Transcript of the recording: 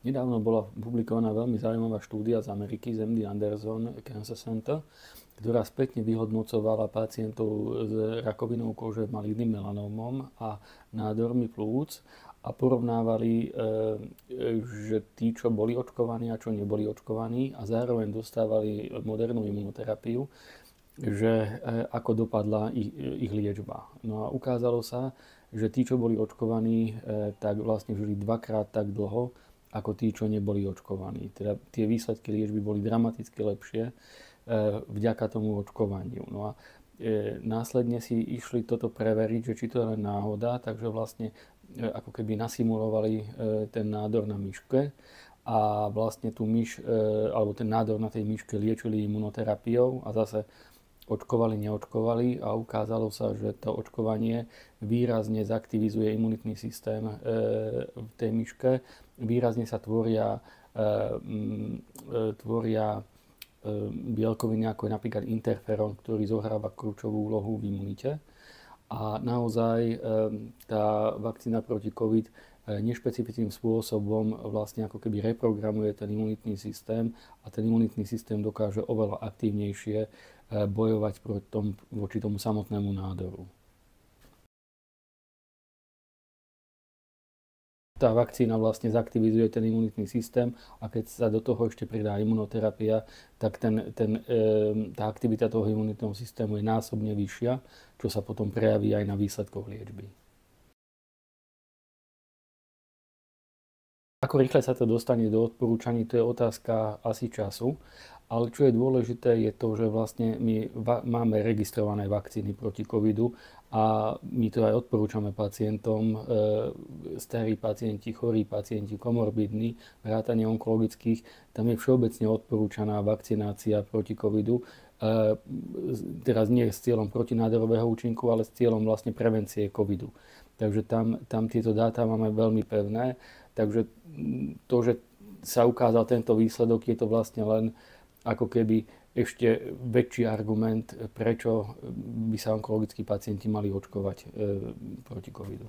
Nedávno bola publikovaná veľmi zaujímavá štúdia z Ameriky, z MD Anderson Cancer Center, ktorá spätne vyhodnocovala pacientov s rakovinou kože, maligným melanómom a nádormi plúc a porovnávali, že tí, čo boli očkovaní a čo neboli očkovaní a zároveň dostávali modernú imunoterapiu, že ako dopadla ich liečba. No a ukázalo sa, že tí, čo boli očkovaní, tak vlastne žili dvakrát tak dlho, ako tí, čo neboli očkovaní. Teda tie výsledky liečby boli dramaticky lepšie vďaka tomu očkovaniu. No a následne si išli toto preveriť, že či to je len náhoda, takže vlastne ako keby nasimulovali ten nádor na myške a vlastne tú myš, alebo ten nádor na tej myške liečili imunoterapiou a zase očkovali, neočkovali a ukázalo sa, že to očkovanie výrazne zaktivizuje imunitný systém v tej myške. Výrazne sa tvoria bielkoviny, ako je napríklad interferón, ktorý zohráva kľúčovú úlohu v imunite. A naozaj tá vakcína proti COVID nešpecifickým spôsobom vlastne ako keby reprogramuje ten imunitný systém a ten imunitný systém dokáže oveľa aktívnejšie bojovať voči tomu samotnému nádoru. Tá vakcína vlastne zaktivizuje ten imunitný systém a keď sa do toho ešte pridá imunoterapia, tak tá aktivita toho imunitného systému je násobne vyššia, čo sa potom prejaví aj na výsledkoch liečby. Ako rýchle sa to dostane do odporúčaní, to je otázka asi času, ale čo je dôležité je to, že vlastne my máme registrované vakcíny proti covidu a my to aj odporúčame pacientom, starí pacienti, chorí pacienti, komorbidní, vrátane onkologických, tam je všeobecne odporúčaná vakcinácia proti covidu, teraz nie s cieľom protinádorového účinku, ale s cieľom vlastne prevencie covidu. Takže tam tieto dáta máme veľmi pevné. Takže to, že sa ukázal tento výsledok, je to vlastne len ako keby ešte väčší argument, prečo by sa onkologickí pacienti mali očkovať proti covidu.